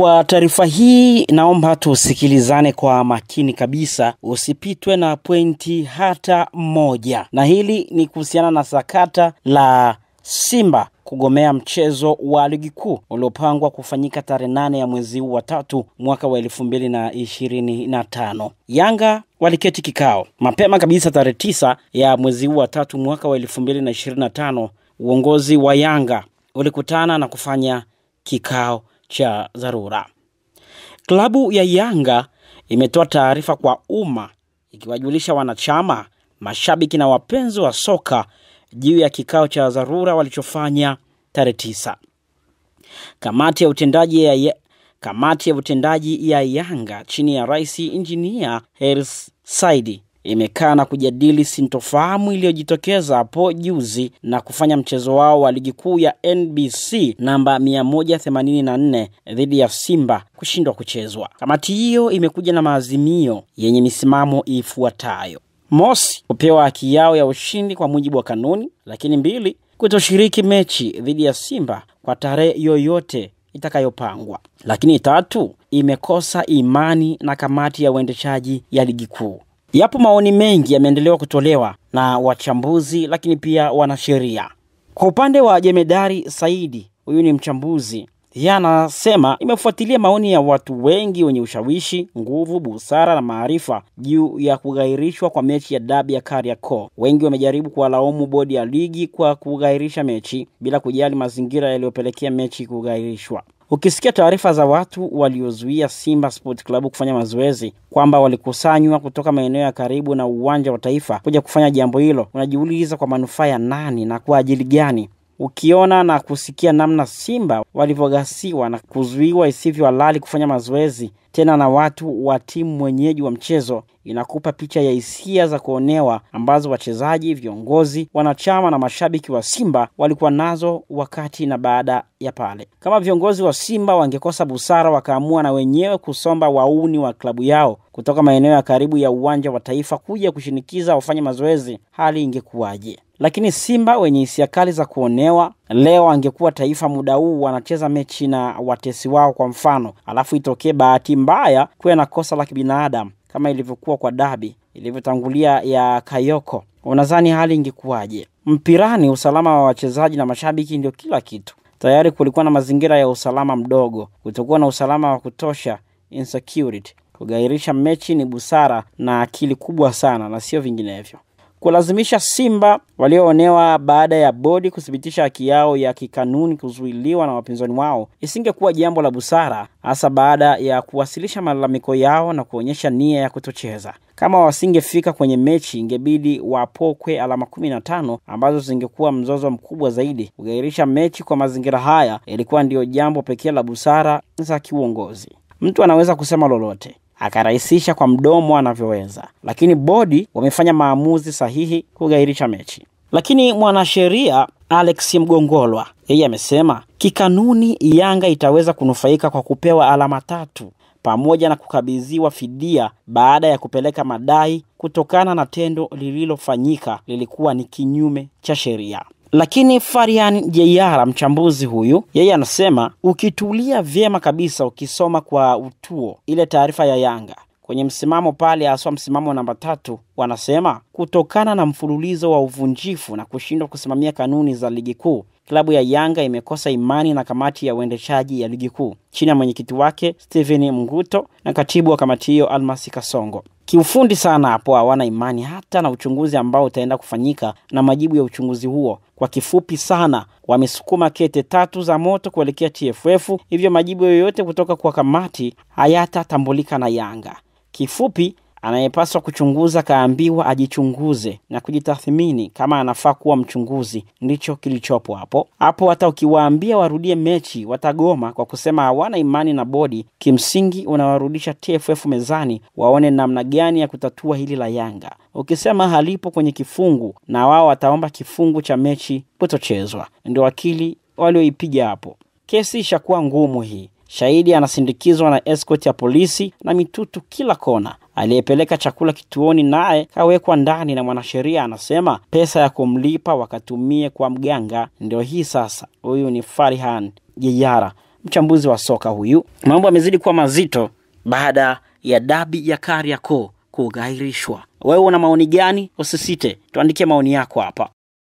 Kwa taarifa hii naomba tusikilizane kwa makini kabisa, usipitwe na pointi hata moja. Na hili ni kuhusiana na sakata la Simba kugomea mchezo wa ligi kuu uliopangwa kufanyika tarehe 8 ya mwezi wa 3 mwaka wa 2025. Yanga waliketi kikao mapema kabisa tarehe 9 ya mwezi wa 3 mwaka wa 2025. Uongozi wa Yanga ulikutana na kufanya kikao cha dharura. Klabu ya Yanga imetoa taarifa kwa umma ikiwajulisha wanachama, mashabiki na wapenzi wa soka juu ya kikao cha dharura walichofanya tarehe 9. Kamati ya utendaji ya Yanga chini ya Rais Engineer Hersi Said imekaa na kujadili sintofahamu iliyojitokeza hapo juzi na kufanya mchezo wao wa ligi kuu ya NBC namba 184 dhidi ya Simba kushindwa kuchezwa. Kamati hiyo imekuja na maazimio yenye misimamo ifuatayo: mosi, kupewa haki yao ya ushindi kwa mujibu wa kanuni, lakini 2, kutoshiriki mechi dhidi ya Simba kwa tarehe yoyote itakayopangwa. Lakini 3, imekosa imani na kamati ya uendeshaji ya ligi kuu. Yapo maoni mengi yameendelea kutolewa na wachambuzi lakini pia wanasheria. Kwa upande wa Jemedari Saidi, huyu ni mchambuzi, yeye anasema imefuatilia maoni ya watu wengi wenye ushawishi, nguvu, busara na maarifa juu ya kugairishwa kwa mechi ya dabi ya Kariakoo. Wengi wamejaribu kuwalaumu bodi ya ligi kwa kugairisha mechi bila kujali mazingira yaliyopelekea mechi kugairishwa. Ukisikia taarifa za watu waliozuia Simba Sport Club kufanya mazoezi kwamba walikusanywa kutoka maeneo ya karibu na uwanja wa Taifa kuja kufanya jambo hilo, unajiuliza kwa manufaa ya nani na kwa ajili gani? Ukiona na kusikia namna Simba walivyogasiwa na kuzuiwa isivyo halali kufanya mazoezi tena na watu wa timu mwenyeji wa mchezo, inakupa picha ya hisia za kuonewa ambazo wachezaji, viongozi, wanachama na mashabiki wa Simba walikuwa nazo wakati na baada ya pale. Kama viongozi wa Simba wangekosa busara wakaamua na wenyewe kusomba wauni wa klabu yao kutoka maeneo ya karibu ya uwanja wa Taifa kuja kushinikiza wafanye mazoezi, hali ingekuwaje? Lakini Simba wenye hisia kali za kuonewa leo angekuwa Taifa muda huu wanacheza mechi na watesi wao kwa mfano, alafu itokee bahati mbaya kuwe na kosa la kibinadamu kama ilivyokuwa kwa dabi ilivyotangulia ya Kayoko, unadhani hali ingekuwaje? Mpirani usalama wa wachezaji na mashabiki ndio kila kitu. Tayari kulikuwa na mazingira ya usalama mdogo, kutokuwa na usalama wa kutosha, insecurity. Kugairisha mechi ni busara na akili kubwa sana na sio vinginevyo. Kulazimisha Simba walioonewa baada ya bodi kuthibitisha haki yao ya kikanuni kuzuiliwa na wapinzani wao isingekuwa jambo la busara, hasa baada ya kuwasilisha malalamiko yao na kuonyesha nia ya kutocheza. Kama wasingefika kwenye mechi, ingebidi wapokwe alama 15 ambazo zingekuwa mzozo mkubwa zaidi. Kugairisha mechi kwa mazingira haya ilikuwa ndio jambo pekee la busara za kiuongozi. Mtu anaweza kusema lolote, akarahisisha kwa mdomo anavyoweza, lakini bodi wamefanya maamuzi sahihi kugairisha mechi. Lakini mwanasheria Alex Mgongolwa, yeye amesema kikanuni Yanga itaweza kunufaika kwa kupewa alama 3 pamoja na kukabidhiwa fidia baada ya kupeleka madai kutokana na tendo lililofanyika lilikuwa ni kinyume cha sheria. Lakini Farian Jeyara, mchambuzi huyu, yeye anasema ukitulia vyema kabisa ukisoma kwa utuo ile taarifa ya Yanga kwenye msimamo pale, hasa msimamo namba 3, wanasema kutokana na mfululizo wa uvunjifu na kushindwa kusimamia kanuni za ligi kuu, klabu ya Yanga imekosa imani na kamati ya uendeshaji ya ligi kuu chini ya mwenyekiti wake Steven Mguto na katibu wa kamati hiyo Almasi Kasongo. Kiufundi sana hapo hawana imani hata na uchunguzi ambao utaenda kufanyika na majibu ya uchunguzi huo. Kwa kifupi sana, wamesukuma kete 3 za moto kuelekea TFF, hivyo majibu yoyote kutoka kwa kamati hayatatambulika na Yanga. Kifupi, anayepaswa kuchunguza kaambiwa ajichunguze na kujitathmini kama anafaa kuwa mchunguzi. Ndicho kilichopo hapo. Hapo hata ukiwaambia warudie mechi watagoma kwa kusema hawana imani na bodi. Kimsingi unawarudisha TFF mezani waone namna gani ya kutatua hili la Yanga. Ukisema halipo kwenye kifungu na wao wataomba kifungu cha mechi kutochezwa, ndio akili walioipiga hapo. Kesi ishakuwa ngumu hii. Shahidi anasindikizwa na escort ya polisi na mitutu kila kona. Aliyepeleka chakula kituoni naye kawekwa ndani na mwanasheria anasema pesa ya kumlipa wakatumie kwa mganga. Ndio hii sasa. Huyu ni Farihan Jeyara, mchambuzi wa soka huyu. Mambo yamezidi kuwa mazito baada ya dabi ya Kariakoo kugairishwa. Wewe una maoni gani? Usisite tuandikie maoni yako hapa.